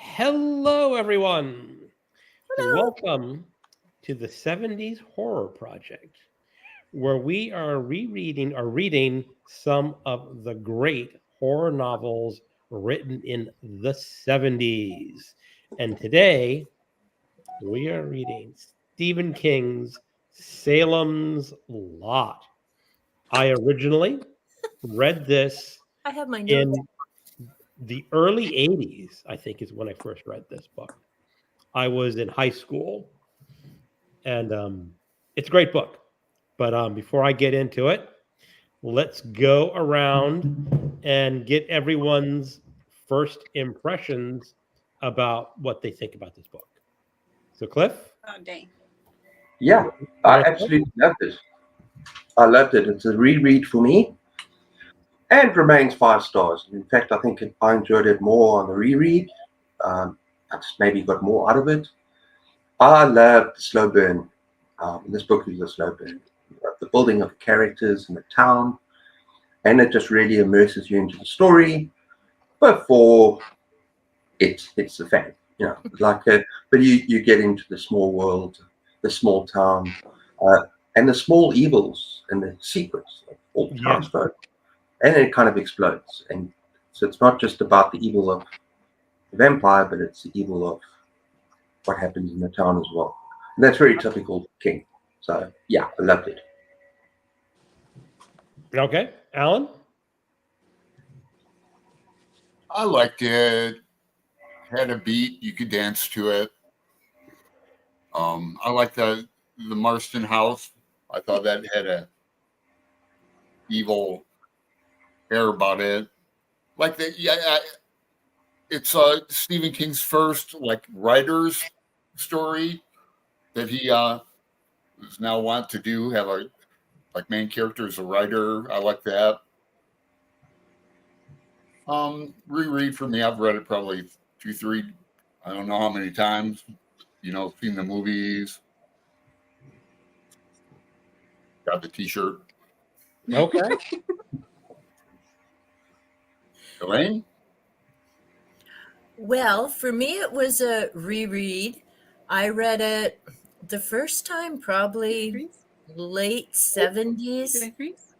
Hello, everyone. Hello. Welcome to the 70s Horror Project, where we are rereading or reading some of the great horror novels written in the 70s. And today we are reading Stephen King's Salem's Lot. I originally read this I have my notes. in the early 80s, I think is when I first read this book. I was in high school, and it's a great book. But before I get into it, let's go around and get everyone's first impressions about what they think about this book. So, Cliff, Oh, dang. you Yeah, I want to start? absolutely loved it. I loved it. It's a reread for me and remains 5 stars. In fact, I think I enjoyed it more on the reread. I just maybe got more out of it. I love the slow burn. This book is a slow burn. The building of the characters in the town, and it just really immerses you into the story before it hits the fan. But you get into the small world, the small town, uh, and the small evils and the secrets of all the Yeah. townsfolk, and it kind of explodes. And so it's not just about the evil of the vampire, but it's the evil of what happens in the town as well. And that's very typical King. So yeah, I loved it. Okay, Alan. I liked it. Had a beat, you could dance to it. I like the Marston house. I thought that had a evil air about it. Like it's Stephen King's first like writer's story that he is now want to do. Have a like main character as a writer. I like that. Reread for me. I've read it probably 2, 3. I don't know how many times. Seen the movies. Got the T-shirt. Okay. Elaine? Well, for me, it was a reread. I read it the first time probably Freeze? late Did I 70s. freeze?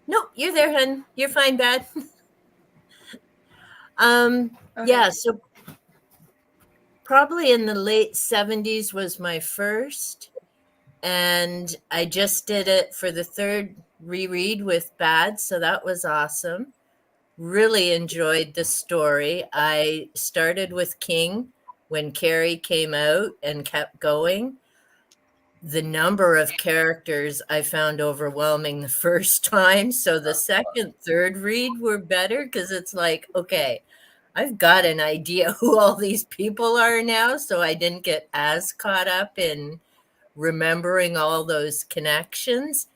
No, you're there, hun. You're fine, Bad. Okay. Yeah, so probably in the late 70s was my first. And I just did it for the third reread with Bad, so that was awesome. Really enjoyed the story. I started with King when Carrie came out and kept going. The number of characters I found overwhelming the first time. So the second, third read were better because it's like, okay, I've got an idea who all these people are now. So I didn't get as caught up in remembering all those connections.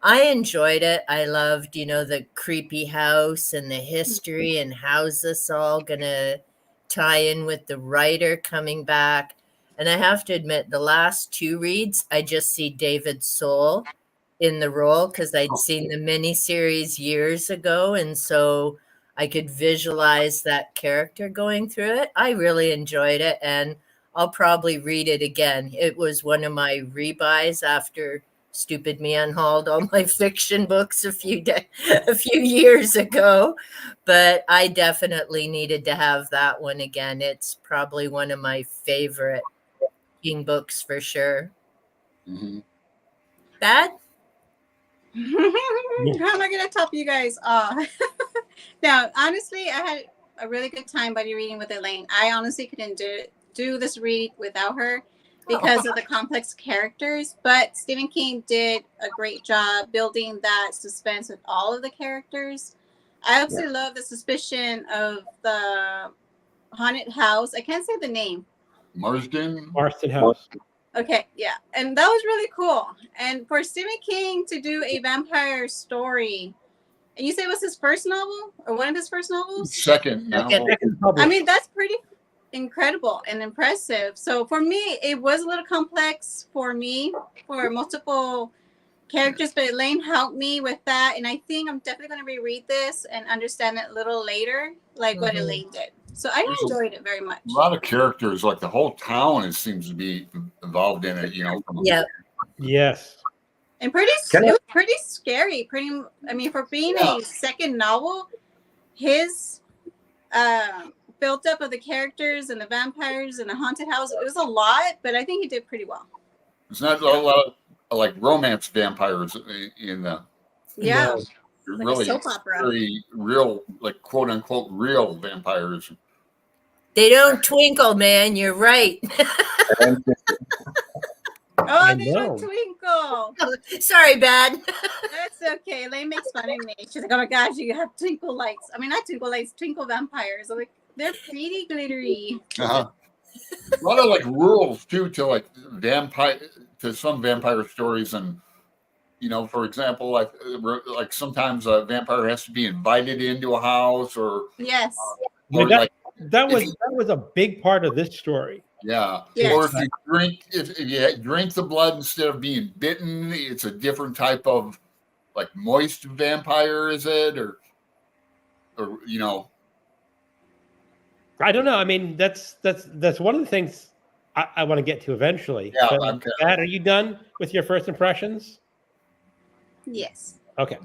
I enjoyed it. I loved, the creepy house and the history and how's this all going to tie in with the writer coming back. And I have to admit, the last two reads, I just see David Soul in the role because I'd seen the miniseries years ago. And so I could visualize that character going through it. I really enjoyed it. And I'll probably read it again. It was one of my rebuys after stupid me unhauled all my fiction books a few years ago, but I definitely needed to have that one again. It's probably one of my favorite King books for sure. Mm-hmm. Bad? How am I going to top you guys off? Now, honestly, I had a really good time buddy reading with Elaine. I honestly couldn't do this read without her because of the complex characters. But Stephen King did a great job building that suspense with all of the characters. I absolutely love the suspicion of the haunted house. I can't say the name. Marsden. House. Okay, yeah. And that was really cool. And for Stephen King to do a vampire story, and you say it was his first novel or one of his first novels? Second novel. I mean, that's pretty incredible and impressive. So for me, it was a little complex for me for multiple characters, but Elaine helped me with that. And I think I'm definitely going to reread this and understand it a little later, like what Elaine did. So I There's a enjoyed it very much. lot of characters, like the whole town seems to be involved in it, you know. Yeah. Yes. And it was pretty scary. I mean, for being Yeah. a second novel, his built up of the characters and the vampires and the haunted house, it was a lot, but I think he did pretty well. It's not a lot of like romance vampires in the Yeah. No. Like a really soap opera. very real, like quote unquote real vampires. They don't twinkle, man. You're right. Oh, they know. don't twinkle. Sorry, bad. That's okay. Elaine makes fun of me. She's like, oh my gosh, you have twinkle lights. I mean, not twinkle lights, twinkle vampires. I'm like, they're pretty glittery. Uh-huh. A lot of like rules too to like some vampire stories, and you know, for example, like sometimes a vampire has to be invited into a house, or Yes. But like that was a big part of this story. yeah. Yes. Or if you drink the blood instead of being bitten, it's a different type of like moist vampire, is it, or you know? I don't know. I mean, that's one of the things I want to get to eventually. Yeah, But, Matt, are you done with your first impressions? Yes. Okay.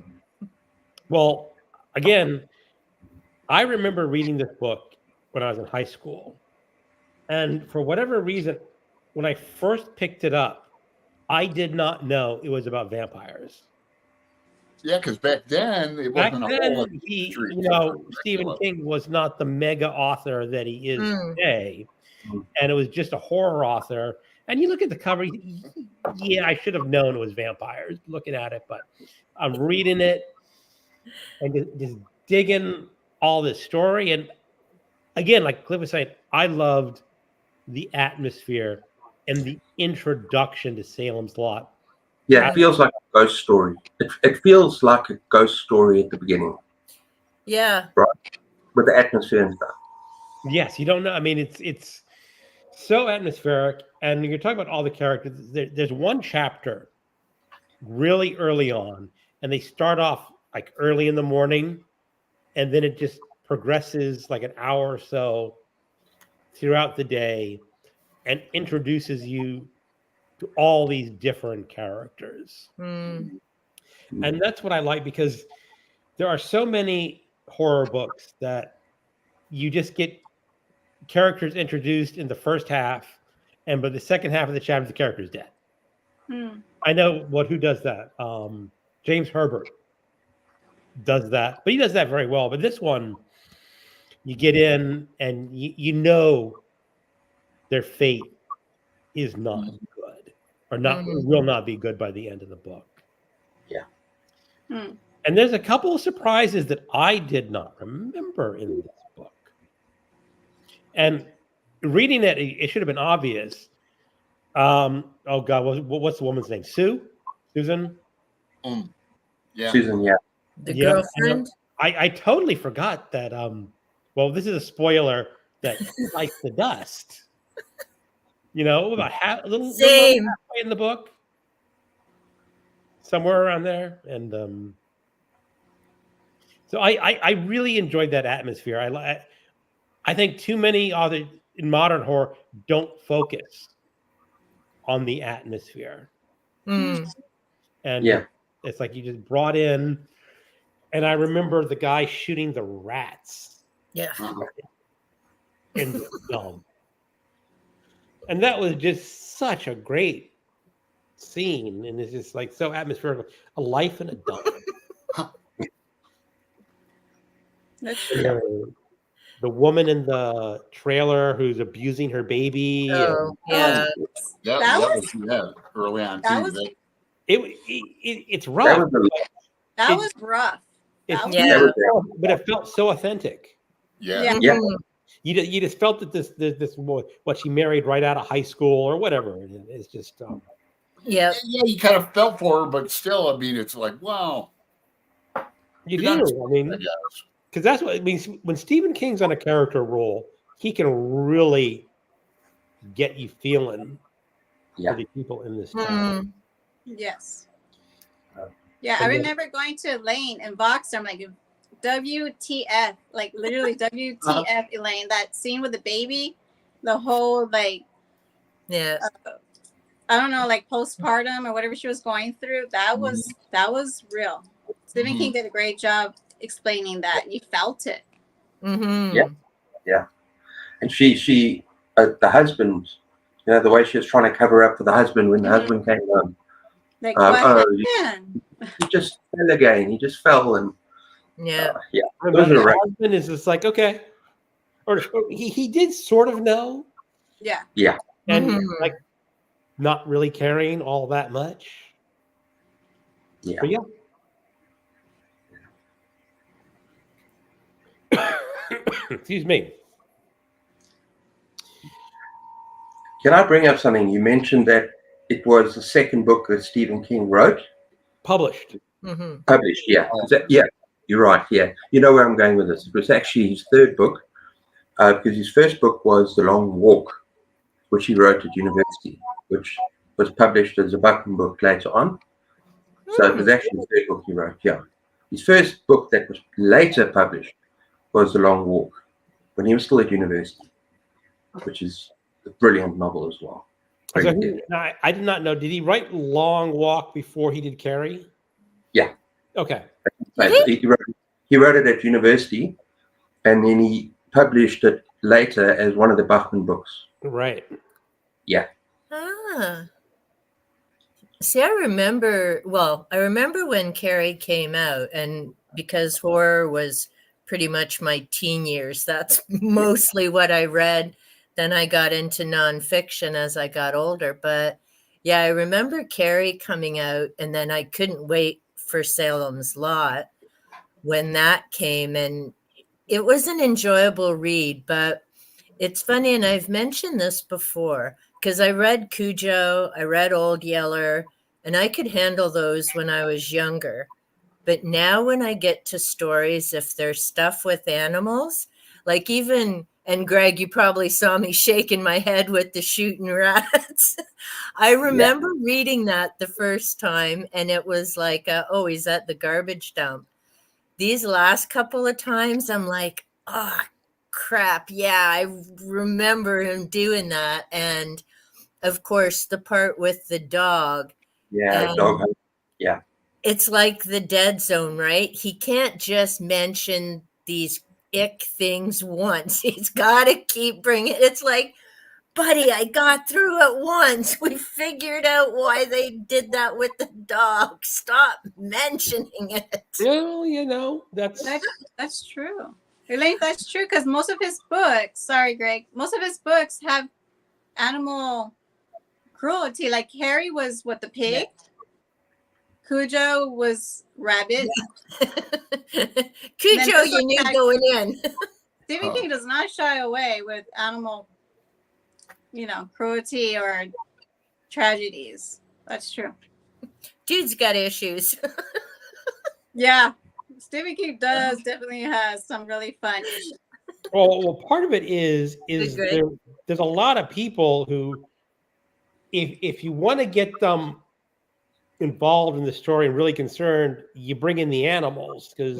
Well, again, I remember reading this book when I was in high school. And for whatever reason, when I first picked it up, I did not know it was about vampires. Yeah, because back then it Back wasn't a then, whole Stephen King was not the mega author that he is Mm. today. And it was just a horror author. And you look at the cover, yeah, I should have known it was vampires looking at it, but I'm reading it and just digging all this story. And again, like Cliff was saying, I loved the atmosphere and the introduction to Salem's Lot. Yeah, it feels like a ghost story. It feels like a ghost story at the beginning. Yeah. Right. With the atmosphere and stuff. Yes, you don't know. I mean, it's so atmospheric. And you're talking about all the characters. There's one chapter really early on, and they start off like early in the morning, and then it just progresses like an hour or so throughout the day and introduces you to all these different characters. Mm. And that's what I like, because there are so many horror books that you just get characters introduced in the first half, and by the second half of the chapter, the character's dead. I know who does that. James Herbert does that, but he does that very well. But this one, you get in and you know their fate is not good, or will not be good by the end of the book. Yeah. And there's a couple of surprises that I did not remember in this book. And reading it, it should have been obvious. Oh God, what's the woman's name? Susan? Yeah. Susan, yeah. The girlfriend? I totally forgot that. Well, this is a spoiler that he bites the dust. You know, about a little halfway in the book, somewhere around there, and so I really enjoyed that atmosphere. I think too many authors in modern horror don't focus on the atmosphere, and it's like you just brought in. And I remember the guy shooting the rats. Yeah. In the film. And that was just such a great scene. And it's just like so atmospheric. A life in a dump. The woman in the trailer who's abusing her baby. Oh, yeah. That was early on too. It's rough. That was rough. But it felt so authentic. Yeah. You just felt that this what she married right out of high school or whatever. It's just yeah. You kind of felt for her, but still, I mean, it's like, wow. You do. I mean, because that's what it means. When Stephen King's on a character role, he can really get you feeling for the people in this town. Yes. Yeah, I remember going to Elaine in Boxer. I'm like, WTF, like literally WTF, Elaine. That scene with the baby, the whole like Yeah. I don't know, like postpartum or whatever she was going through. That was real. Stephen King did a great job explaining that. You felt it. Mm-hmm. Yeah. And she the husband, the way she was trying to cover up for the husband when the husband came home. Like what happened? He just fell again. He just fell, and Yeah. But the husband is just like, okay, or he did sort of know, Yeah. and like not really caring all that much. Yeah. But yeah. Excuse me. Can I bring up something? You mentioned that it was the second book that Stephen King wrote. Published. Published, yeah. Yeah, you're right, yeah. You know where I'm going with this. It was actually his third book, because his first book was The Long Walk, which he wrote at university, which was published as a Buckman book later on. So it was actually the third book he wrote, yeah. His first book that was later published was The Long Walk, when he was still at university, which is a brilliant novel as well. So I did not know. Did he write Long Walk before he did Carrie? Yeah. Okay. He wrote it at university, and then he published it later as one of the Buckman books. Right. Yeah. See, I remember when Carrie came out, and because horror was pretty much my teen years, that's mostly what I read. Then I got into nonfiction as I got older. But yeah, I remember Carrie coming out, and then I couldn't wait for Salem's Lot when that came. And it was an enjoyable read, but it's funny, and I've mentioned this before, because I read Cujo, I read Old Yeller, and I could handle those when I was younger. But now when I get to stories, if there's stuff with animals, like even, and Greg, you probably saw me shaking my head with the shooting rats. I remember reading that the first time, and it was like, oh, he's at the garbage dump. These last couple of times, I'm like, oh, crap. Yeah, I remember him doing that. And of course, the part with the dog. Yeah, dog. Yeah. It's like the dead zone, right? He can't just mention these ick things once. He's got to keep bringing it. It's like, buddy, I got through it once. We figured out why they did that with the dog. Stop mentioning it. Well, that's true. Elaine, that's true, because most of his books, sorry, Greg, most of his books have animal cruelty. Like Harry was the pig? Yeah. Cujo was rabbit. Cujo, you knew going in. Stephen King does not shy away with animal, cruelty or tragedies. That's true. Dude's got issues. Yeah. Stephen King definitely has some really fun issues. Well, part of it is there's a lot of people who, if you want to get them involved in the story and really concerned, you bring in the animals, because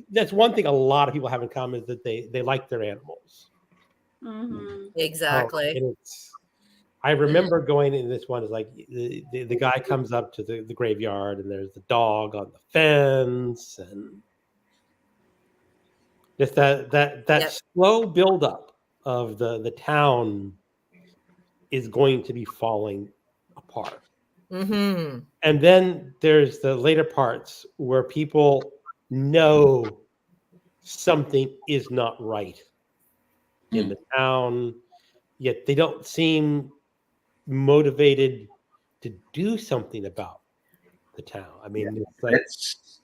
that's one thing a lot of people have in common, is that they like their animals. Exactly. I remember going in this one, is like the guy comes up to the graveyard, and there's the dog on the fence, and just that slow buildup of the town is going to be falling apart. And then there's the later parts where people know something is not right in the town, yet they don't seem motivated to do something about the town. I mean, it's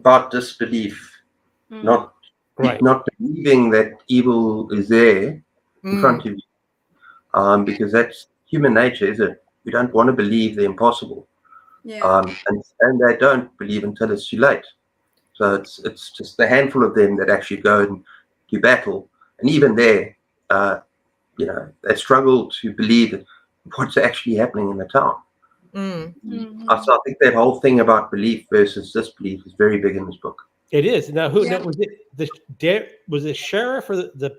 about disbelief, not believing that evil is there in front of you, because that's human nature, is it? We don't want to believe the impossible, and they don't believe until it's too late. So it's just a handful of them that actually go and do battle, and even there, they struggle to believe what's actually happening in the town. Mhm. So I think that whole thing about belief versus disbelief is very big in this book. It is. Now, who Yeah. now, was it? Was the sheriff or the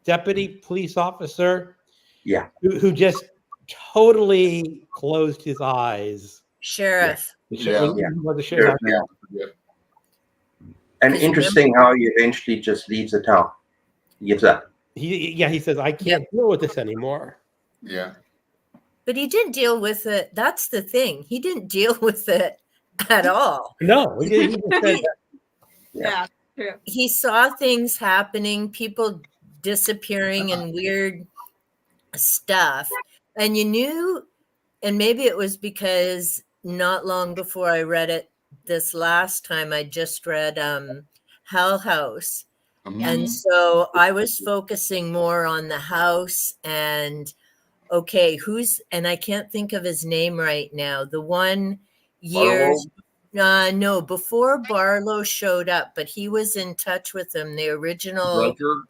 deputy police officer Yeah, who just totally closed his eyes? Sheriff. The Yeah. when he was the Sheriff, sheriff. yeah. Yeah. And 'Cause interesting how he eventually just leaves the town. He gives up. He says, I can't deal with this anymore. Yeah. But he didn't deal with it. That's the thing. He didn't deal with it at all. No, he just said, Yeah, true. He saw things happening, people disappearing and weird stuff. And you knew, and maybe it was because not long before I read it this last time, I just read Hell House. Mhm. And so I was focusing more on the house and okay, and I can't think of his name right now. The one years, no, before Barlow showed up, but he was in touch with him, the original Riker.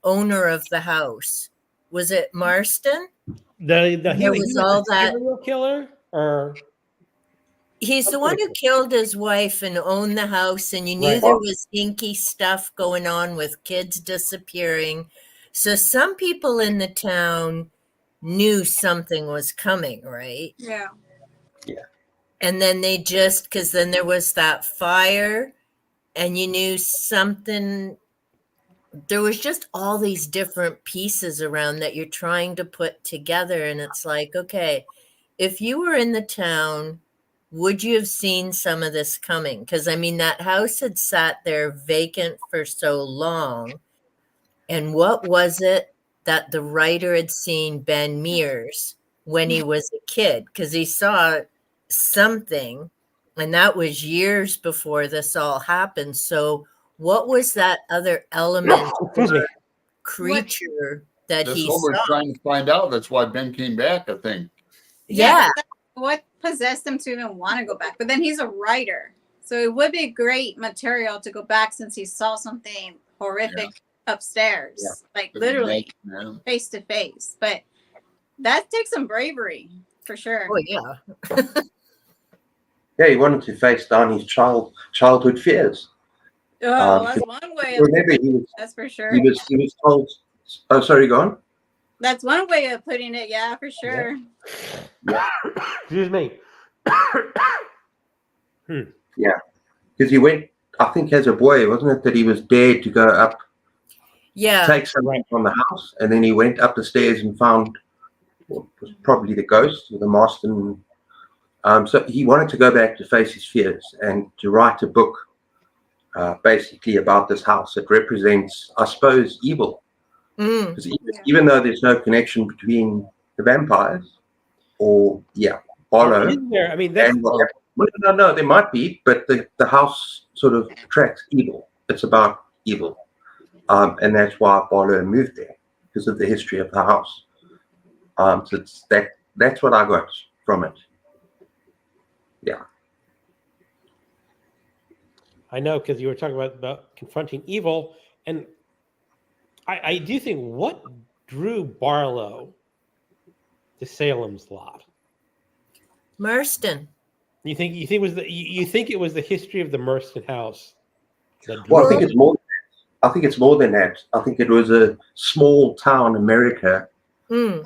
owner of the house. Was it Marston? he There was was a all that. serial killer, or He's the one who killed his wife and owned the house, and you knew Right. there was hinky stuff going on with kids disappearing. So some people in the town knew something was coming, right? Yeah. And then they just, because then there was that fire, and you knew something. There was just all these different pieces around that you're trying to put together. And it's like, okay, if you were in the town, would you have seen some of this coming? Because I mean, that house had sat there vacant for so long. And what was it that the writer had seen Ben Mears when he was a kid? Because he saw something, and that was years before this all happened. So, what was that other element excuse me. or creature that That's he what we're saw? trying to find out. That's why Ben came back, I think. Yeah. What possessed him to even want to go back? But then he's a writer, so it would be great material to go back since he saw something horrific upstairs, like literally Yeah. face to face. But that takes some bravery for sure. Oh, yeah. Yeah, he wanted to face down his childhood fears. Oh, that's one way of Remember, that's for sure. he was told. Oh, sorry, go on. That's one way of putting it. Yeah, for sure. Excuse me. Yeah, because he went. I think as a boy, wasn't it that he was dared to go up, Yeah. take something from the house, and then he went up the stairs and found what was probably the ghost or the Marston. So he wanted to go back to face his fears and to write a book, basically about this house that represents, I suppose, evil. Mm. Because even though there's no connection between the vampires or Barlow Isn't there? I mean, that's and what happened. Well, no, there might be, but the house sort of attracts evil. It's about evil, and that's why Barlow moved there because of the history of the house. So it's that's what I got from it. Yeah. I know, because you were talking about confronting evil, and I do think what drew Barlow to Salem's Lot. Marston. You think it was the history of the Marston house that drew Well, I think it's more. I think it's more than that. I think it was a small town America, Mm.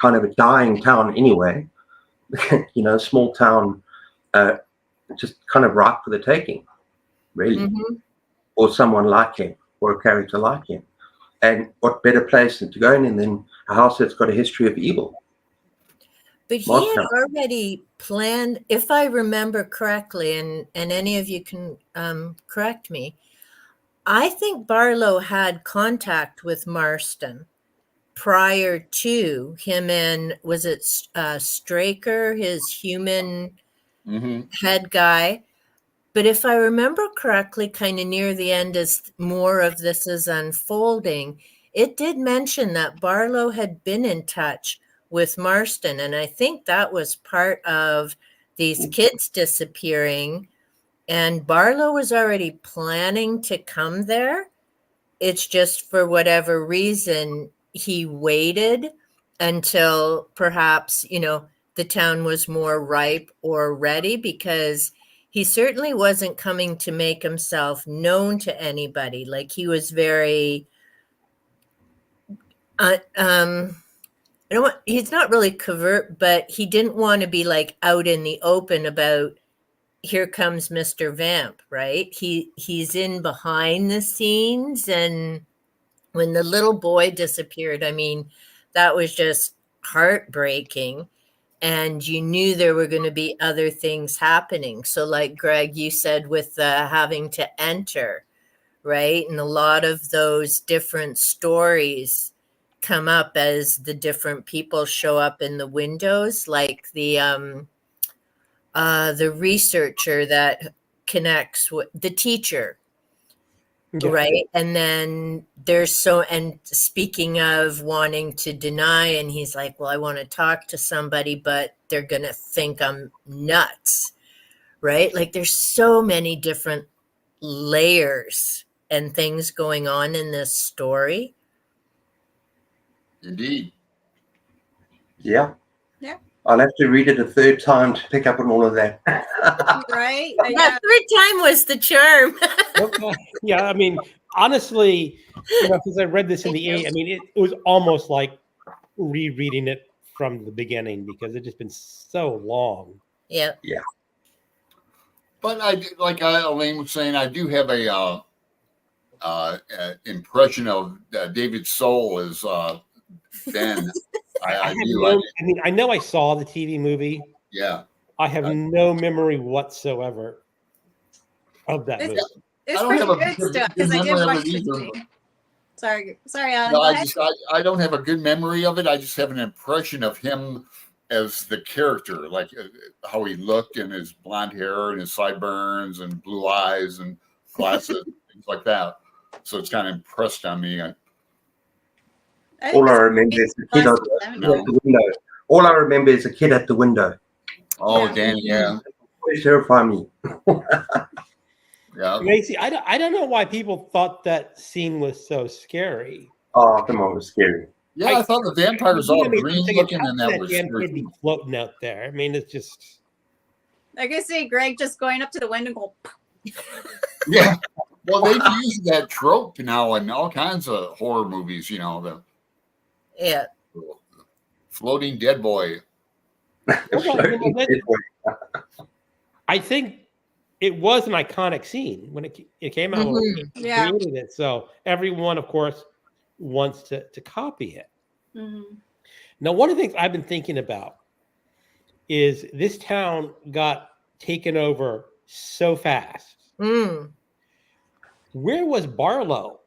kind of a dying town anyway. Small town, just kind of ripe for the taking, really, or someone like him, or a character like him. And what better place than to go in than a house that's got a history of evil? But he had already planned, if I remember correctly, and any of you can correct me, I think Barlow had contact with Marston prior to him and, was it Straker, his human head guy? But if I remember correctly, kind of near the end, as more of this is unfolding, it did mention that Barlow had been in touch with Marston. And I think that was part of these kids disappearing. And Barlow was already planning to come there. It's just for whatever reason, he waited until perhaps, the town was more ripe or ready, because he certainly wasn't coming to make himself known to anybody. Like, he was very I don't want, he's not really covert, but he didn't want to be like out in the open about, here comes Mr. Vamp, right? He's in behind the scenes. And when the little boy disappeared, I mean, that was just heartbreaking. And you knew there were going to be other things happening. So, like Greg, you said, with having to enter, right? And a lot of those different stories come up as the different people show up in the windows, like the researcher that connects with the teacher, Yeah. right? And then and speaking of wanting to deny, and he's like, well, I want to talk to somebody, but they're going to think I'm nuts, right? Like, there's so many different layers and things going on in this story. Indeed. Yeah. Yeah. I'll have to read it a third time to pick up on all of that. Right? That third time was the charm. Okay. Yeah, I mean, honestly, since I read this in the '80s, I mean, it was almost like rereading it from the beginning because it's just been so long. Yeah. Yeah. But like Elaine was saying, I do have a impression of David Soul as Ben. I do. I mean, I know I saw the TV movie. Yeah. I have no memory whatsoever of that movie. It's I don't pretty have a good good stuff because I did memory of watch it the either, movie. Sorry, Alan. No, go ahead. I don't have a good memory of it. I just have an impression of him as the character, like how he looked and his blonde hair and his sideburns and blue eyes and glasses, things like that. So it's kind of impressed on me. All I remember is the kid at the window. All I remember is a kid at the window. Oh, Yeah. Danny, yeah. Always terrify me. Yeah. Macy, I don't know why people thought that scene was so scary. Oh, come on, it was scary. Yeah, I thought the vampire was all I mean, green I'm looking, thinking, and how that could was damn scary. kid be floating out there. I mean, it's just. I can see Greg just going up to the window and go. Yeah. Well, they've used that trope now in all kinds of horror movies, the Yeah. floating dead boy. I think it was an iconic scene when it came out. When it Yeah. created it, so everyone, of course, wants to copy it. Mm-hmm. Now, one of the things I've been thinking about is this town got taken over so fast. Mm. Where was Barlow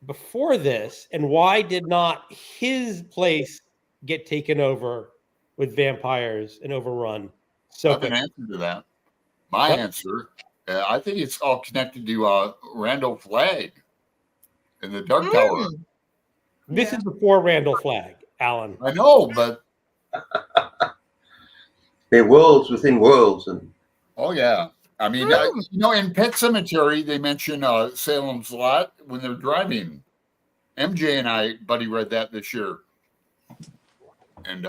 before this, and why did not his place get taken over with vampires and overrun? I have an answer to that. My answer, I think it's all connected to Randall Flagg and the Dark Tower. This is before Randall Flagg, Alan. I know, but they're worlds within worlds, and oh yeah, I mean, in Pet Cemetery they mention Salem's Lot when they're driving. MJ and I, buddy, read that this year, and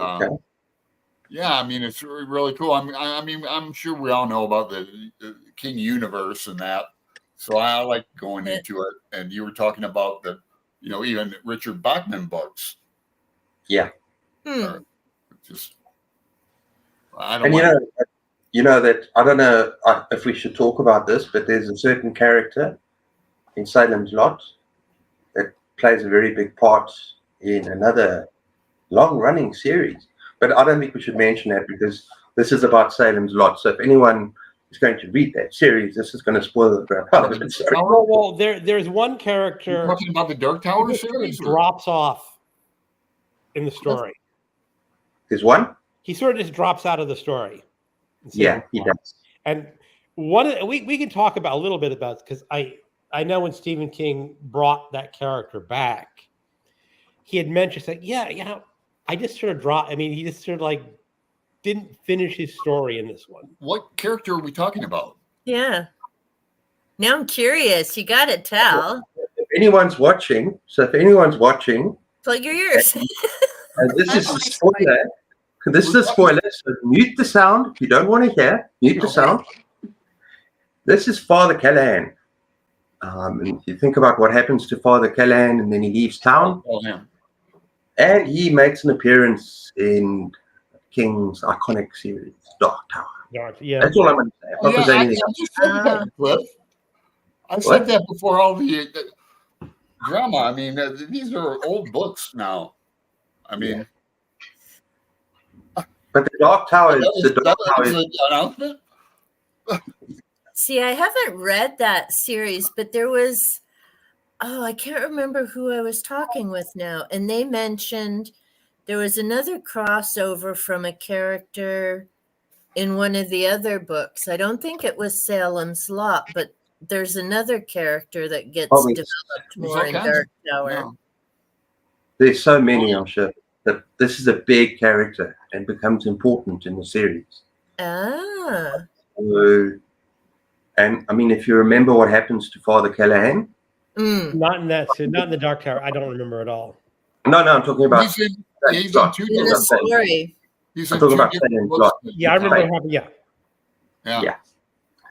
yeah, I mean, it's really cool. I mean, I'm sure we all know about the King Universe and that, so I like going into it. And you were talking about the, even Richard Bachman books. Yeah. Just, I don't. And you know that I don't know if we should talk about this, but there's a certain character in Salem's Lot that plays a very big part in another long-running series. But I don't think we should mention that because this is about Salem's Lot. So if anyone is going to read that series, this is going to spoil the crap out of it. Sorry. Well, there's one character. You're talking about the Dark Tower series? Drops off in the story. There's one? He sort of just drops out of the story. Yeah, he does. And we can talk about a little bit about, because I know when Stephen King brought that character back, he had mentioned like, I just sort of dropped. I mean, he just sort of like didn't finish his story in this one. What character are we talking about? Yeah. Now I'm curious. You got to tell. If anyone's watching, plug your ears. and this is a spoiler, This is a spoiler, so mute the sound if you don't want to hear. Mute the sound. This is Father Callahan. And you think about what happens to Father Callahan, and then he leaves town, and he makes an appearance in King's iconic series, Dark Tower. Yeah. That's all I'm going to say. I'm not Yeah, I presenting it. just said that, Cliff. I said that before all the drama. I mean, these are old books now. I mean, But the Dark Tower is that was an announcement. See, I haven't read that series, but there was, I can't remember who I was talking with now. And they mentioned there was another crossover from a character in one of the other books. I don't think it was Salem's Lot, but there's another character that gets developed more in Dark Tower. Yeah. There's so many, I'm sure, that this is a big character and becomes important in the series. Ah. And I mean, if you remember what happens to Father Callahan. Not in the Dark Tower. I don't remember at all. No, I'm talking about. He's in two different story. I'm talking about Salem's Lot. Yeah, I remember what happened. Yeah.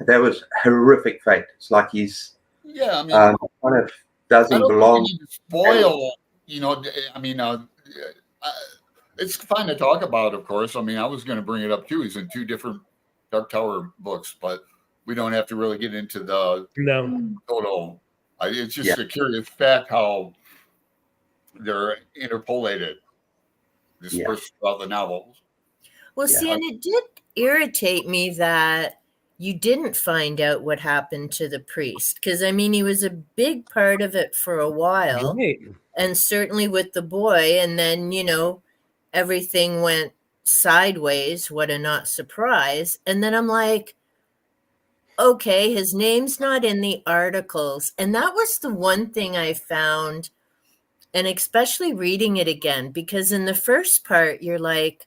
That was horrific fate. It's like he's kind of doesn't belong. Spoil, I mean, it's fine to talk about, of course. I mean, I was going to bring it up too. He's in two different Dark Tower books, but we don't have to really get into the total. It's just a curious fact how they're interpolated, dispersed throughout the novels. Well, see, and it did irritate me that you didn't find out what happened to the priest, because I mean, he was a big part of it for a while, and certainly with the boy, and then everything went sideways. What a not surprise! And then I'm like, okay, his name's not in the articles, and that was the one thing I found, and especially reading it again, because in the first part you're like,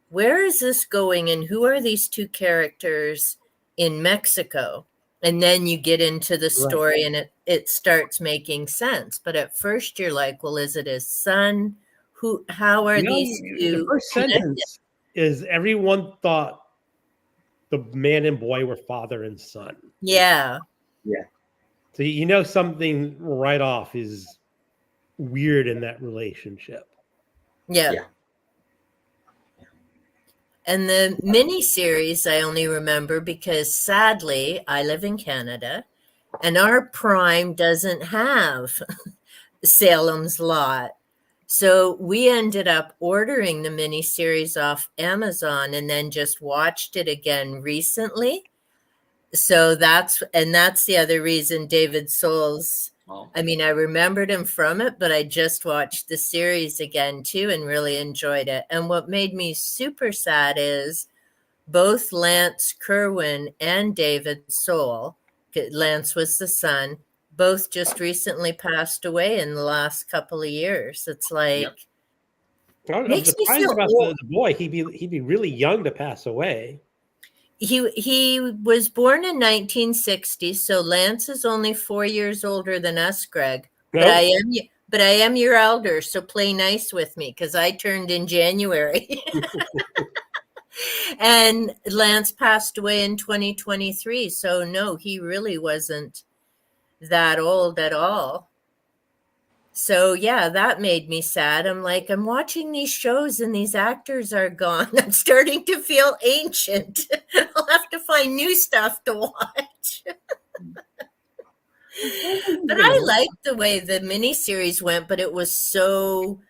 where is this going, and who are these two characters in Mexico? And then you get into the story and it starts making sense. But at first you're like, well, is it his son? How are these two? The first sentence is everyone thought the man and boy were father and son. Yeah. So something right off is weird in that relationship. Yeah. And the miniseries I only remember because sadly I live in Canada and our Prime doesn't have Salem's Lot. So we ended up ordering the miniseries off Amazon and then just watched it again recently. So that's the other reason David Souls. I mean, I remembered him from it, but I just watched the series again too and really enjoyed it. And what made me super sad is both Lance Kerwin and David Soul, Lance was the son, both just recently passed away in the last couple of years. It's like, makes me feel about the boy. He'd be really young to pass away. He was born in 1960, so Lance is only 4 years older than us, Greg. But I am your elder, so play nice with me because I turned in January. And Lance passed away in 2023, so no, he really wasn't that old at all. So yeah, that made me sad. I'm like, I'm watching these shows and these actors are gone. I'm starting to feel ancient. I'll have to find new stuff to watch. But I liked the way the miniseries went, but it was so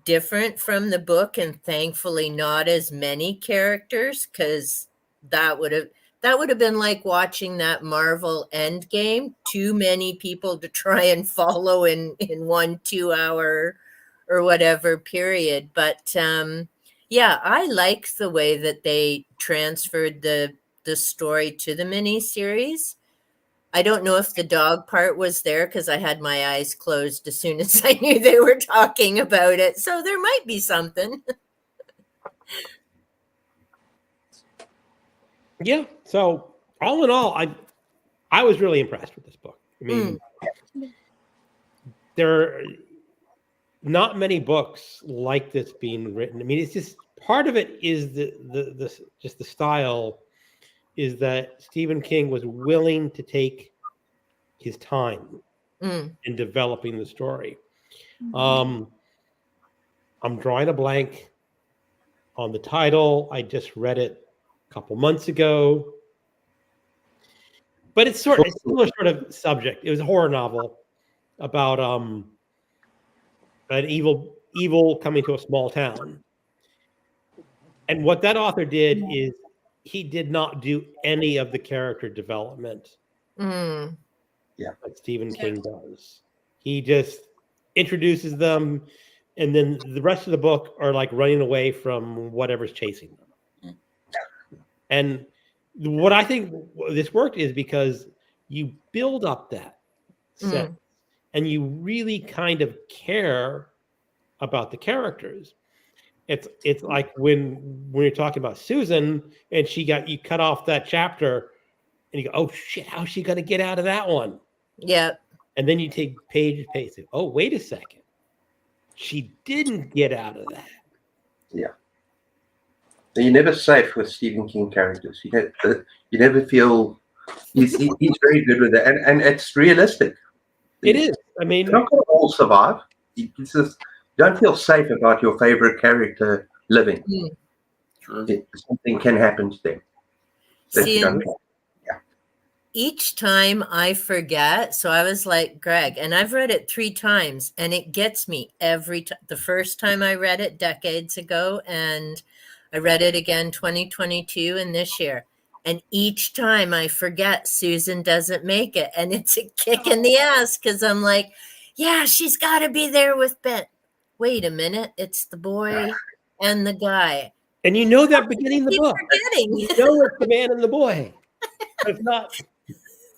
different from the book and thankfully not as many characters, because that would have been like watching that Marvel Endgame, too many people to try and follow in 1 2 hour or whatever period. But yeah, I like the way that they transferred the story to the miniseries. I don't know if the dog part was there because I had my eyes closed as soon as I knew they were talking about it. So there might be something. Yeah. So all in all, I was really impressed with this book. I mean, there are not many books like this being written. I mean, it's just part of it is the just the style is that Stephen King was willing to take his time Mm. in developing the story. Mhm. I'm drawing a blank on the title. I just read it a couple months ago, but it's sort of a similar sort of subject. It was a horror novel about an evil coming to a small town. And what that author did is he did not do any of the character development Mm. like Stephen Yeah. King does. He just introduces them, and then the rest of the book are like running away from whatever's chasing them. And what I think this worked is because you build up that set Mm. and you really kind of care about the characters. It's like when you're talking about Susan and you cut off that chapter and you go, oh shit, how's she gonna get out of that one? Yep. And then you take page to page. Oh, wait a second. She didn't get out of that. Yeah. You're never safe with Stephen King characters. You never feel he's very good with it, and it's realistic. It is. I mean, They're not going to all survive. It's just, you don't feel safe about your favorite character living. Mm. Sure. Something can happen to them. that See, you don't- each time I forget. So I was like, Greg, and I've read it 3 times and it gets me every time. The first time I read it decades ago, and I read it again 2022 and this year. And each time I forget Susan doesn't make it. And it's a kick in the ass because I'm like, yeah, she's got to be there with Ben. Wait a minute. It's the boy and the guy. and you know that beginning of the Keep book. forgetting. You know it's the man and the boy. It's not.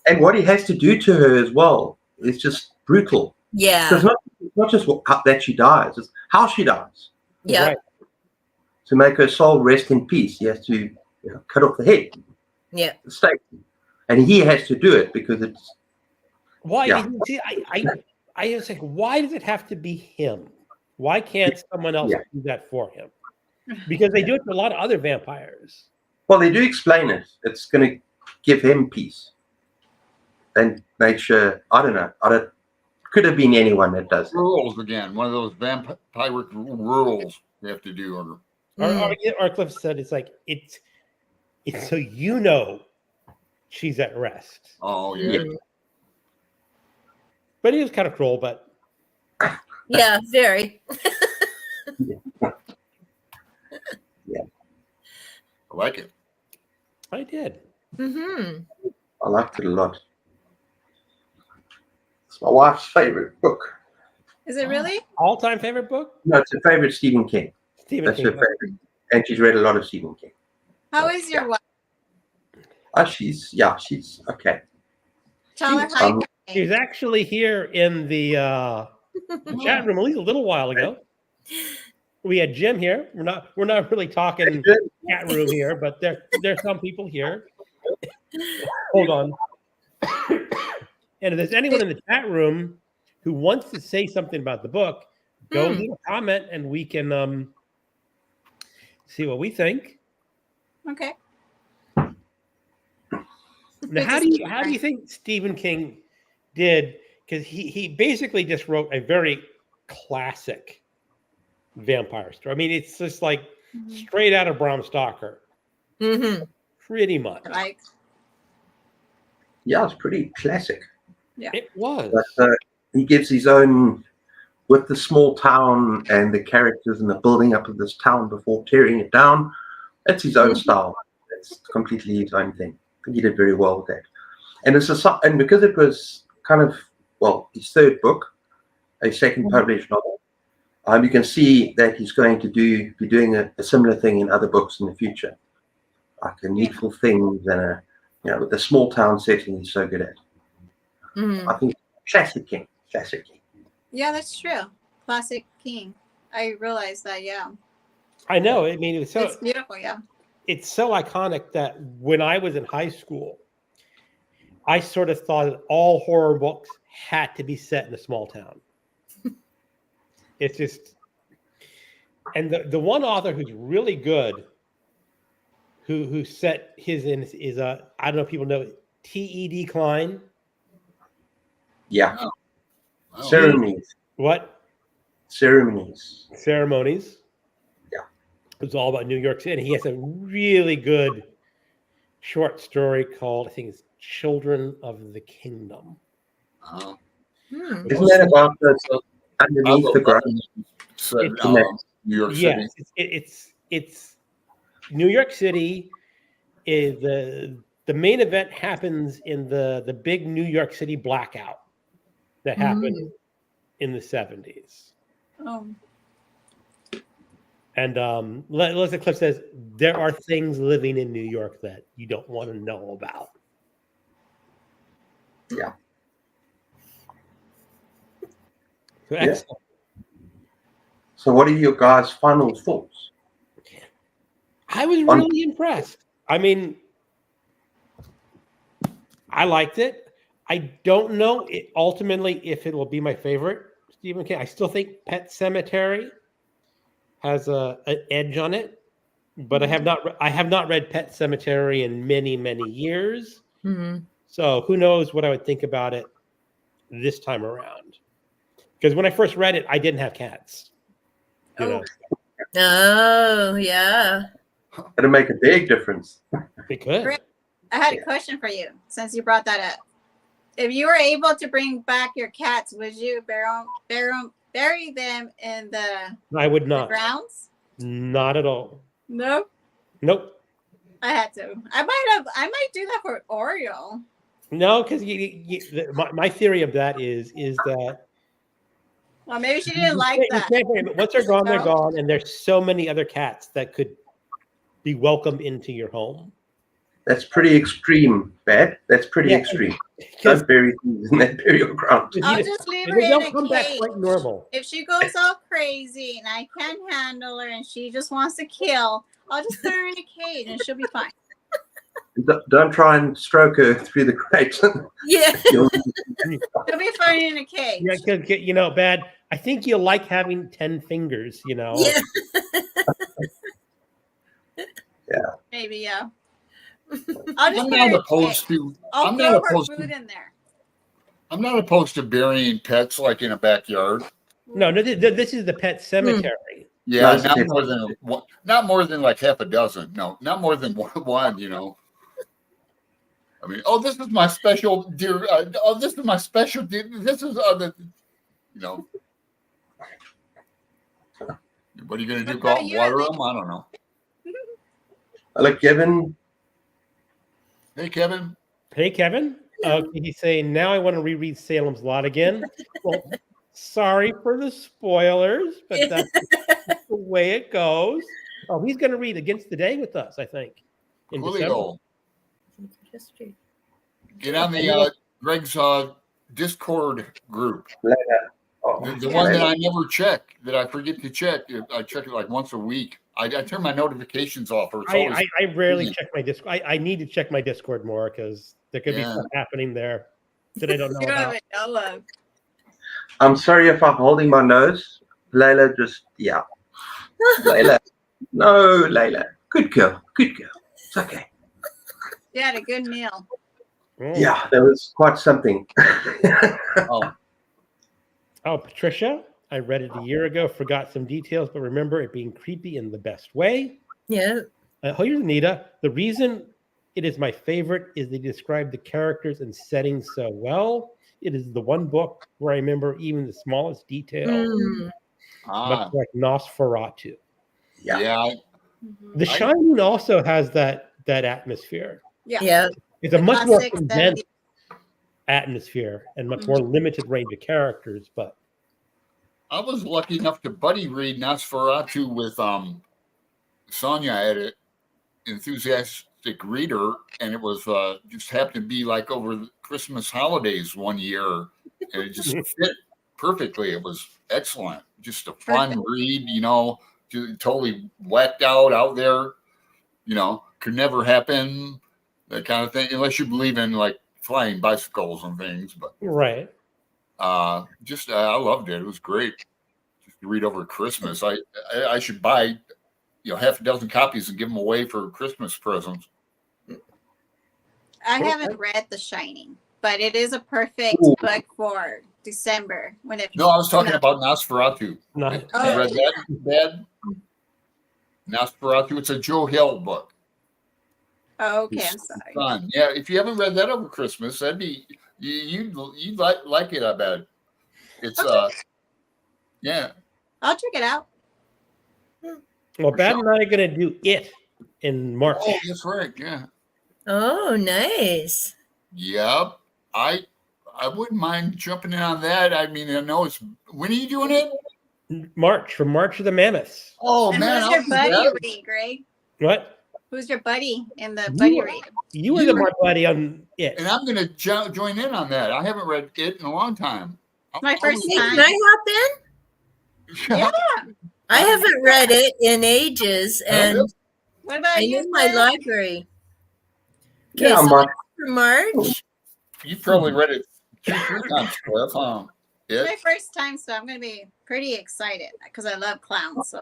And what he has to do to her as well is just brutal. Yeah. So it's not just that she dies, it's how she dies. Yeah. Right. To make her soul rest in peace, he has to cut off the head, Yeah. the stake. And he has to do it because it's. Why? Yeah. See, I was like, why does it have to be him? Why can't someone else Yeah. do that for him? Because they do it to a lot of other vampires. Well, they do explain it. It's going to give him peace. And make sure, I don't know. Could have been anyone that does it. Rules again. One of those vampiric rules we have to do. Or Cliff said it's like it's so you know she's at rest. Oh yeah. Mm. But he was kind of cruel, but Yeah, very. I like it. I did. Mm-hmm. I liked it a lot. It's my wife's favorite book. Is it really? All-time favorite book? No, it's her favorite Stephen King. Stephen That's King. her favorite. And she's read a lot of Stephen King. How is your wife? She's okay. Tell her hi. She was actually here in the chat room at least a little while ago. We had Jim here. We're not really talking chat room here, but there's some people here. Hold on. And if there's anyone in the chat room who wants to say something about the book, go leave a comment and we can see what we think. Okay. Now, how do you think Stephen King did? Because he basically just wrote a very classic vampire story. I mean, it's just like straight out of Bram Stoker, Mm-hmm. pretty much. Like, Yeah, it's pretty classic. It was. But he gives his own, with the small town and the characters and the building up of this town before tearing it down. That's his own style. It's completely his own thing. I think he did very well with that. And because it was kind of, his third book, a second published novel, you can see that he's going to be doing a similar thing in other books in the future, like a Needful Things and with the small town setting he's so good at. Mm-hmm. I think classic King. yeah, that's true. Classic King. I realized that. Yeah, I know. I mean, it's beautiful. Yeah. it's so iconic that when I was in high school, I sort of thought that all horror books had to be set in a small town. It's just, And the one author who's really good, who set his in is I don't know if people know T.E.D. Klein. Yeah. Oh, oh, Ceremonies. What? Ceremonies. Ceremonies. Yeah. It's all about New York City. He has a really good short story called, I think it's Children of the Kingdom. oh. Hmm. Isn't that about the I underneath love the ground? said, It's- New York Yes, City. it's New York City. Is the main event happens in the big New York City blackout that happened in the 70s. Oh, And Leslie Cliff says there are things living in New York that you don't want to know about. Yeah. So Yeah. excellent. So, what are your guys' final thoughts? I was really impressed. I mean, I liked it. I don't know ultimately if it will be my favorite Stephen King. I still think Pet Cemetery has an edge on it, but I have not read Pet Cemetery in many years. Mm-hmm. So who knows what I would think about it this time around? Because when I first read it, I didn't have cats. You know, Oh, yeah. It'll make a big difference. it could. Rick, I had a question for you since you brought that up. If you were able to bring back your cats, would you bury them in the I would not. grounds? Not at all. No, Nope. I had to. I might do that for Oreo. No, because my theory of that is that Well, maybe she didn't like that. once they're gone, they're No? gone, and there's so many other cats that could be welcomed into your home. That's pretty extreme, Bad. That's pretty Yeah, extreme. Because Don't bury things in that burial ground. I'll just leave her they in don't a come back cage. quite normal. If she goes all crazy and I can't handle her and she just wants to kill, I'll just put her in a cage and she'll be fine. Don't try and stroke her through the grapes. Yeah. She'll be fine in a cage. Yeah, because Bad. I think you like having 10 fingers. Yeah. Maybe, yeah. I'll just I'm put her not in a opposed cage. to. I'll I'm throw not her opposed food to. in there. I'm not opposed to burying pets like in a backyard. No, this is the pet cemetery. Yeah, Nice not pet. more than one, not more than like half a dozen. No, not more than one. I mean, oh, this is my special dear. Oh, this is my special dear. This is the. What are you gonna do? What Go out about and you, water Lee? them? I don't know. Like Kevin, Hey, Kevin. Hey, Kevin. He's saying, now I want to reread Salem's Lot again. Well, sorry for the spoilers, but that's the way it goes. Oh, he's going to read Against the Day with us, I think, in December. Coolio. Get on the Greg's Discord group. oh, The one that I never check, that I forget to check. I check it like once a week. I turn my notifications off. Or it's always I rarely check my Discord. I need to check my Discord more because there could be Yeah. stuff happening there that I don't know You don't about. even know of. I'm sorry if I'm holding my nose. Layla, Layla. No, Layla. Good girl. Good girl. It's okay. You had a good meal. Oh. Yeah, that was quite something. Oh, Patricia, I read it a year ago, forgot some details, but remember it being creepy in the best way. Yeah. Here's Anita. The reason it is my favorite is they describe the characters and settings so well. It is the one book where I remember even the smallest detail, much like Nosferatu. Yeah. The Shining also has that atmosphere. Yeah. It's a much more Classic condensed 70s. atmosphere and much more limited range of characters, but I was lucky enough to buddy read Nosferatu with Sonia at it, enthusiastic reader, and it was just happened to be like over the Christmas holidays one year, and it just fit perfectly. It was excellent, just a fun read, totally whacked out there, could never happen, that kind of thing, unless you believe in like flying bicycles and things. But right. I loved it. It was great. Just to read over Christmas. I should buy, half a dozen copies and give them away for Christmas presents. I haven't read The Shining, but it is a perfect Ooh. book for December when it. No, I was talking about Nosferatu. No. You read that, Dad? Nosferatu. It's a Joe Hill book. Oh, okay, It's I'm sorry. fun. Yeah, if you haven't read that over Christmas, that'd be you'd like it. I bet. It's yeah. I'll check it out. Well, Bat and I are going to do it in March. Oh, that's right. Yeah. Oh, nice. Yep. I wouldn't mind jumping in on that. I mean, I know it's when are you doing it? March, from March of the Mammoths. Oh And man, who's your buddy read, Greg? What? Who's your buddy in the buddy read? You were my buddy on it. and I'm going to join in on that. I haven't read it in a long time. My first Hey, time. can I hop in? Yeah. I haven't read it in ages, and What about I you? need my Greg? library. Okay, Yeah, so March. for March. You probably read it 2-3 times, Cliff, huh? It's Yeah. my first time, so I'm gonna be pretty excited because I love clowns. So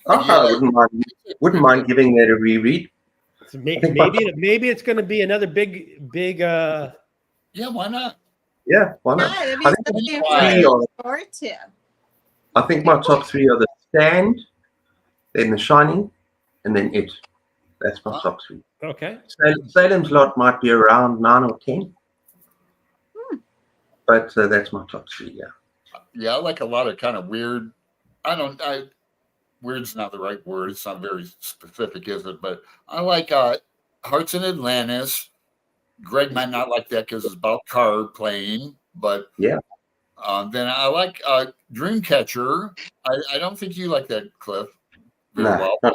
I wouldn't mind giving that a reread. So maybe it's going to be another big. Yeah, why not? Yeah, why not? yeah, it'd be I something think, for Why? you to look forward to. I think my top 3 are The Stand, then The Shining, and then It. That's my top 3. Okay. Salem's Lot might be around 9 or 10. But that's my top 3, yeah. Yeah, I like a lot of kind of weird. Weird's not the right word. It's not very specific, is it? But I like Hearts in Atlantis. Greg might not like that because it's about card playing, but Yeah. Then I like Dreamcatcher. I don't think you like that, Cliff, very No, well.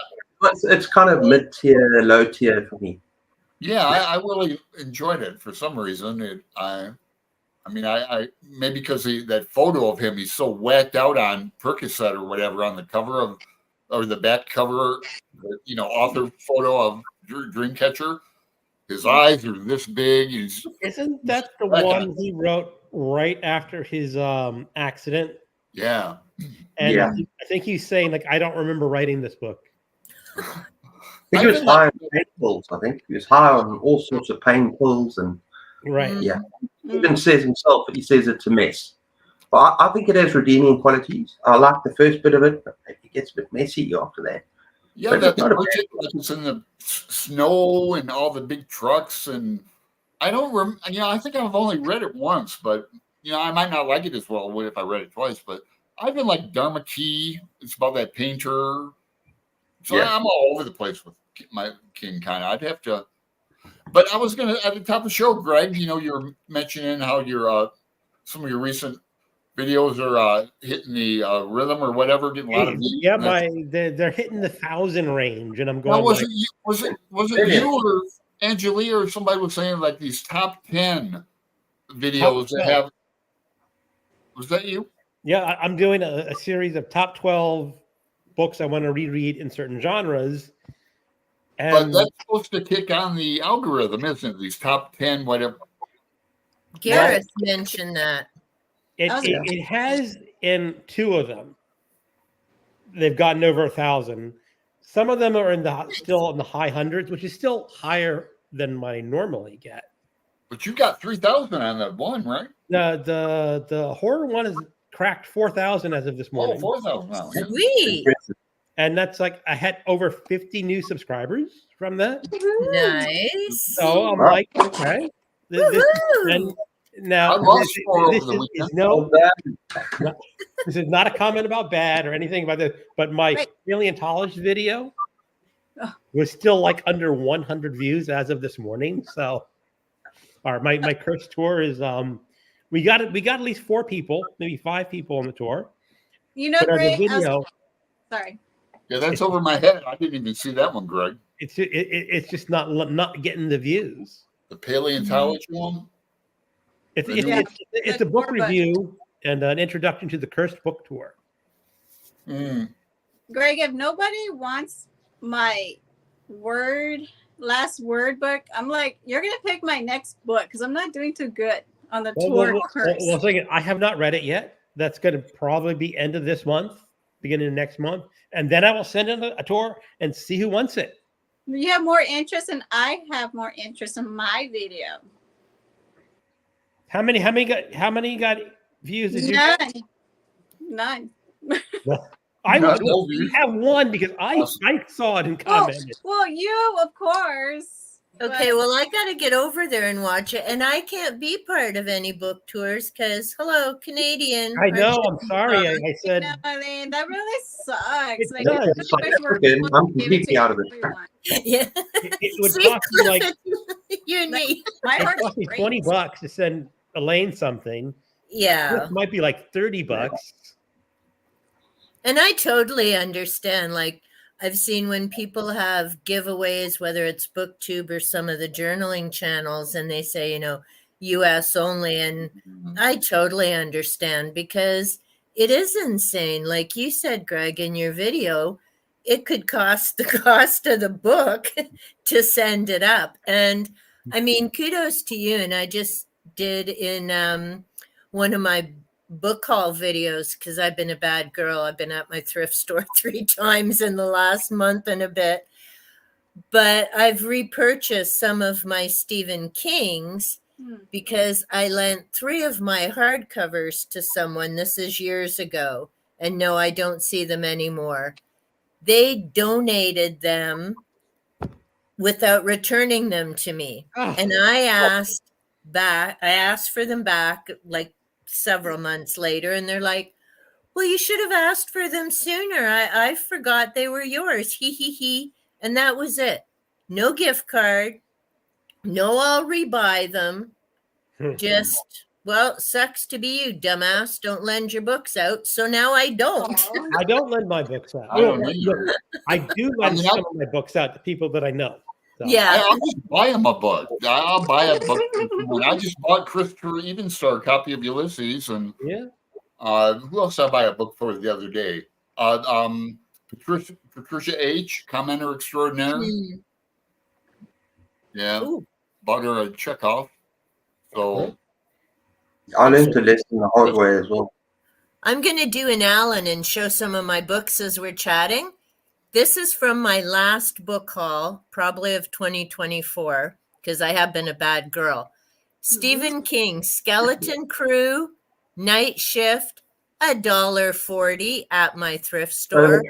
it's kind of mid-tier, low-tier for me. Yeah, I really enjoyed it for some reason. I maybe because that photo of him, he's so whacked out on Percocet or whatever on the cover of, or the back cover, author photo of Dreamcatcher. His eyes are this big. Isn't that the one he wrote right after his accident? Yeah. And Yeah. I think he's saying, like, I don't remember writing this book. I think he was high on pain pills, I think. He was high on all sorts of pain pills and Right. Yeah. Mm. He even says himself, he says it's a mess. But I think it has redeeming qualities. I like the first bit of it, but it gets a bit messy after that. Yeah, But that it's not a project, like it's in the snow and all the big trucks, and I don't remember. I think I've only read it once, but I might not like it as well if I read it twice. But I've been like Dharma Key. It's about that painter. So Yeah. I'm all over the place with my King kind of. I'd have to. But I was gonna at the top of the show, Greg. You're mentioning how your some of your recent videos are hitting the rhythm or whatever, getting a lot of views. Yeah, they're hitting the 1,000 range, and I'm Now, going. was like, it you or Angelia or somebody was saying like these top 10 videos that have? Was that you? Yeah, I'm doing a series of top 12 books I want to reread in certain genres. But And that's supposed to kick on the algorithm, isn't it? These top 10, whatever. Gareth mentioned that. it has in 2 of them. They've gotten over 1,000. Some of them are still in the high hundreds, which is still higher than I normally get. But you got 3,000 on that one, right? The horror one has cracked 4,000 as of this morning. 4,000 now. Yeah. Sweet. And that's like I had over 50 new subscribers from that. Nice. So I'm like, okay. And now I lost 4 over the weekend. this is not a comment about bad or anything about this, but my paleontologist video was still like under 100 views as of this morning. So my curse tour is we got at least 4 people, maybe 5 people on the tour. But Greg, the video, sorry. Yeah, that's over my head. I didn't even see that one, Greg. it's just not getting the views. The paleontology one? It's a book review and an introduction to the Cursed Book Tour. Mm. Greg, if nobody wants my last word book, I'm like, you're gonna pick my next book because I'm not doing too good on the tour. Well, I have not read it yet. That's going to probably be end of this month, beginning of next month, and then I will send in a tour and see who wants it. You have more interest, and I have more interest in my video. How many got views? Did you None. get? None. I Not would no views. have one because I saw it and commented. Well, you, of course. Okay, well, I got to get over there and watch it. And I can't be part of any book tours because, hello, Canadian. I know. I'm sorry. I said. No, Eileen, that really sucks. It Like, does. I wish we were Okay, able I'm to give it completely to out of it. everyone. Yeah. It would See, cost me like you and me. My it heart's cost me great. $20 to send Elaine something. Yeah. This might be like $30. And I totally understand. Like, I've seen when people have giveaways, whether it's BookTube or some of the journaling channels, and they say, US only. And I totally understand because it is insane. Like you said, Greg, in your video, it could cost the cost of the book to send it up. And I mean, kudos to you. And I just did in one of my book haul videos because I've been a bad girl. I've been at my thrift store 3 times in the last month and a bit. But I've repurchased some of my Stephen King's because I lent 3 of my hardcovers to someone. This is years ago. And no, I don't see them anymore. They donated them without returning them to me. Oh, And I asked for them back like several months later, and they're like, well, you should have asked for them sooner. I forgot they were yours. He. And that was it. No gift card. No, I'll rebuy them. Just, well, sucks to be you, dumbass. Don't lend your books out. So now I don't. I don't lend my books out. I don't either. I do lend some of my books out to people that I know. So. Yeah. I'll just buy him a book. I'll buy a book. I just bought Christopher Evenstar a copy of Ulysses, and Yeah. who else did I buy a book for the other day? Patricia H., commenter extraordinaire. Yeah, Ooh. bought her a Chekhov. So I learned to listen the hard way as well. I'm going to do an Alan and show some of my books as we're chatting. This is from my last book haul, probably of 2024, because I have been a bad girl. Stephen King, Skeleton Crew, Night Shift, $1.40 at my thrift store. Or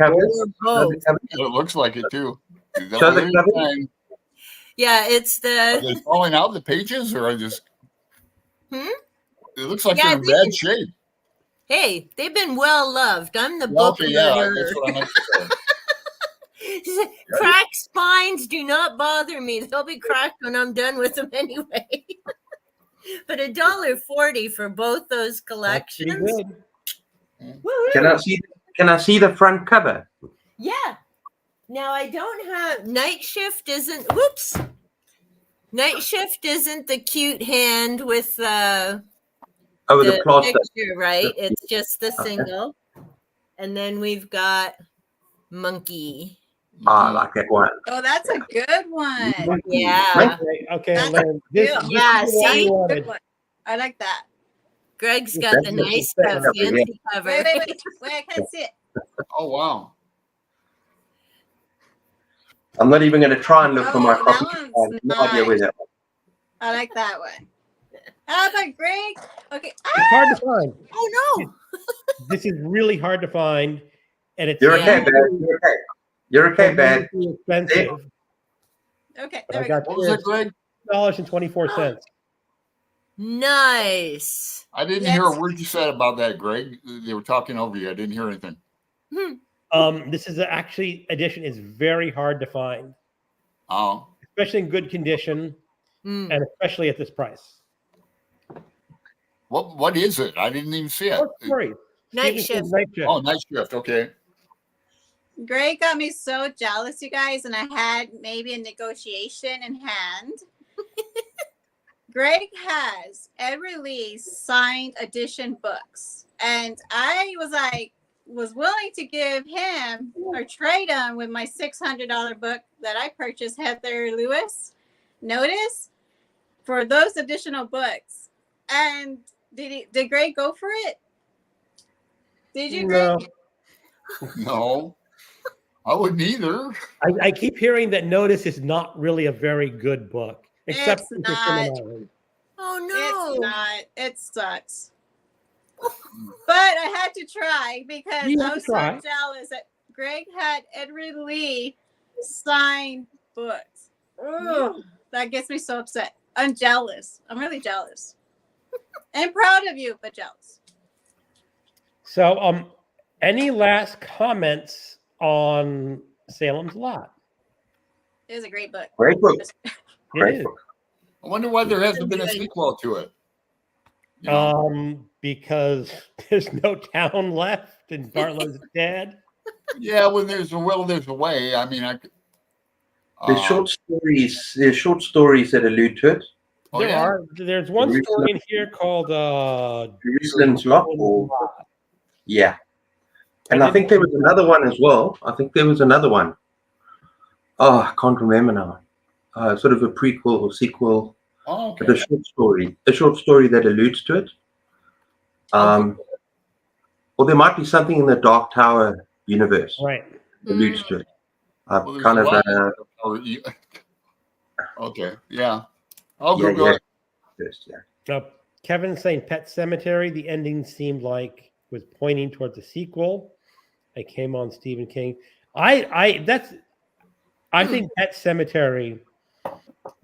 both. it looks like it too. Is that Show the really cover. fine? Yeah, it's Are the. they falling out the pages, or I just? Hmm? It looks like Yeah, they're in bad shape. Hey, they've been well loved. I'm the Well, book okay, yeah, lover. that's what I meant to say. Cracked spines do not bother me. They'll be cracked when I'm done with them anyway. But $1.40 for both those That's pretty collections. good. Woo-hoo. Can I see the front cover? Yeah. Now I don't have Night Shift isn't whoops. Night Shift isn't the cute hand with Oh, the plaster. picture, right? It's just the single. And then we've got Monkey. I like that one. Oh, that's a good one. Yeah. Okay, That's Elaine. This cute. is Yeah, the one see? you Good wanted. one. I like that. Greg's got the nice stuff, fancy cover. Wait, I can't see it. Oh wow! I'm not even going to try and look for my Oh, copy. that I have one's no idea where that was. I like that one. How about Greg? Okay. It's hard to find. Oh no. This is really hard to find, and it's You're Yeah. okay, Bad. You're okay. You're okay, Bad. expensive. Okay. But There I we go. got What was it, Greg? $2.24. Nice. I didn't Yes. hear a word you said about that, Greg. They were talking over you. I didn't hear anything. This is actually edition is very hard to find, Oh, especially in good condition, Mm. and especially at this price. what is it? I didn't even see it. Short story. Night Stephen Shift. King's Night Shift. Oh, Night Shift. Okay. Greg got me so jealous, you guys, and I had maybe a negotiation in hand. Greg has every release signed edition books, and I was willing to give him or trade him with my $600 book that I purchased, Heather Lewis Notice, for those additional books. And did Greg go for it? Did you, Greg? No. No, I wouldn't either. I keep hearing that Notice is not really a very good book, except It's for not. Fisherman Island. Oh It's no. not. It sucks. But I had to try because You I have to was so try. jealous that Greg had Edward Lee sign books. Ugh, that gets me so upset. I'm jealous. I'm really jealous. And proud of you, but jealous. So, any last comments on Salem's Lot? It was a great book. Great book. It Great is. book. I wonder why there hasn't been a Good. sequel to it. You know? Because there's no town left and Bartlow's dead. Yeah, when there's a will, there's a way. I mean, I could. There's short stories. There's short stories that allude to it. Oh, There yeah? are. There's one Jerusalem. story in here called Jerusalem's Lot. Or, yeah. And I think there was another one as well. I think there was another one. Oh, I can't remember now. Sort of a prequel or sequel. Oh, okay. But a short story that alludes to it. Or there might be something in the Dark Tower universe Right. that alludes to it. Well, there's Kind a of. lot okay, yeah. I'll Yeah, Google yeah. it. First, yeah. Now, Kevin's saying Pet Cemetery. The ending seemed like was pointing towards a sequel. I came on Stephen King. I think Pet Cemetery,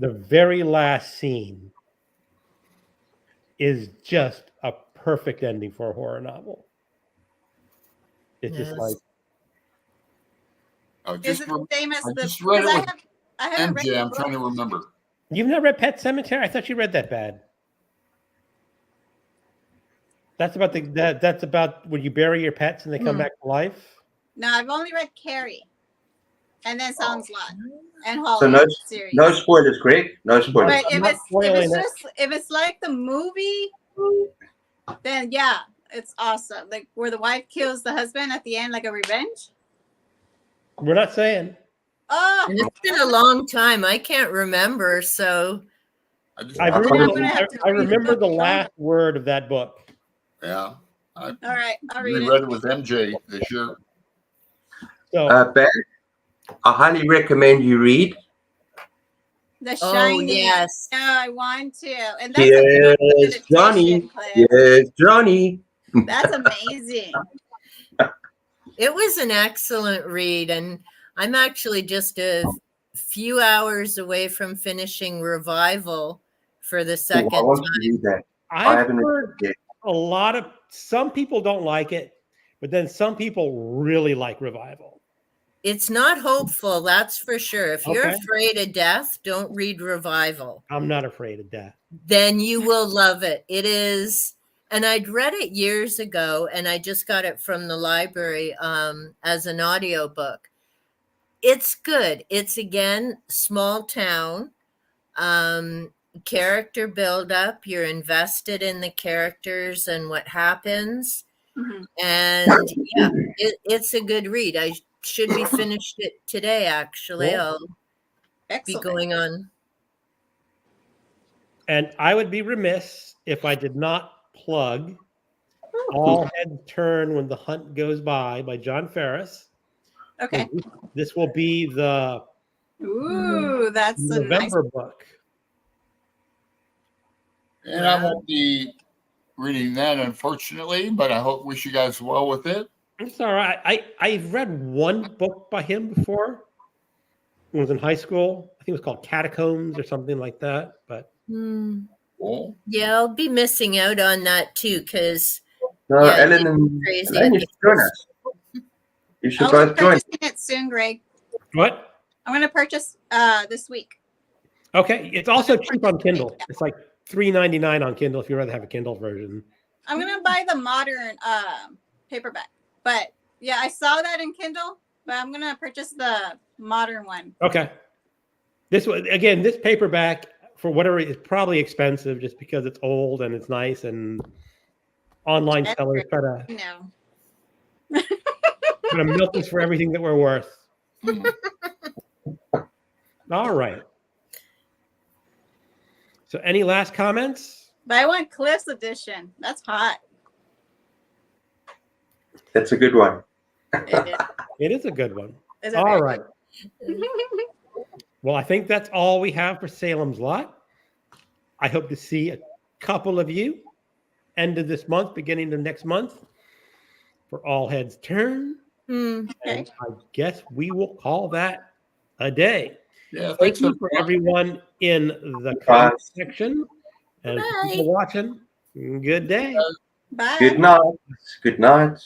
the very last scene, is just a perfect ending for a horror novel. It's just Yes. like Is it the same as I the? just read Because it with I haven't read MJ. the I'm trying to book. remember. you've not read Pet Cemetery. I thought you read that bad. That's about that's about when you bury your pets and they come back to life. No, I've only read Carrie, and then Salem's Lot and So Holly series. no spoilers, Greg. No spoilers. But I'm if not it's spoiling it. just if it's like the movie, then yeah, it's awesome. Like where the wife kills the husband at the end, like a revenge. We're not saying. Oh, And it's been a long time. I can't remember. So I just I I'm remember. gonna have to I read the remember book. the last word of that book. yeah. I All right, I'll read reread it. it with MJ this year. So Ben, I highly recommend you read. The oh Shining. yes. No, I want to, and that's a Yes, meditation, Johnny. Cliff. Yes, Johnny. That's amazing. It was an excellent read, and I'm actually just a few hours away from finishing Revival for the Oh, I second want time. to read that. I I've haven't read heard it yet. a lot of some people don't like it, but then some people really like Revival. It's not hopeful, that's for sure. If you're Okay. afraid of death, don't read Revival. I'm not afraid of death. Then you will love it. It is, and I'd read it years ago, and I just got it from the library as an audiobook. It's good. It's again small town, character build up. You're invested in the characters and what happens, Mhm. and yeah, it's a good read. I should be finished it today. Actually, Cool. I'll be Excellent. going on. And I would be remiss if I did not plug All Heads Turn When the Hunt Goes by John Ferris. Okay. This will be the Ooh, that's a nice. November book. And I won't be reading that, unfortunately, but I wish you guys well with it. It's all right. I've read one book by him before. When I was in high school. I think it was called Catacombs or something like that. But Cool. Yeah, I'll be missing out on that too because No, yeah, Ellen it's and crazy. Ellen, you should join us. You should I'll be both join. purchasing it soon, Greg. what? I'm going to purchase this week. Okay, it's also cheap on Kindle. It's like $3.99 on Kindle if you'd rather have a Kindle version. I'm going to buy the modern paperback. But yeah, I saw that in Kindle, but I'm going to purchase the modern one. Okay. This one again, this paperback for whatever is probably expensive just because it's old and it's nice and online sellers try to No. milk us for everything that we're worth. All right. So any last comments? But I want Cliff's edition. That's hot. That's a good one. It is a good one. It's a All very right. Well, I think that's all we have for Salem's Lot. I hope to see a couple of you end of this month, beginning of next month, for All Heads Turn. Hmm. And I guess we will call that a day. Yeah, Thank thanks you for everyone in the comment section and for people watching. Good day. Bye. Good night. Good night.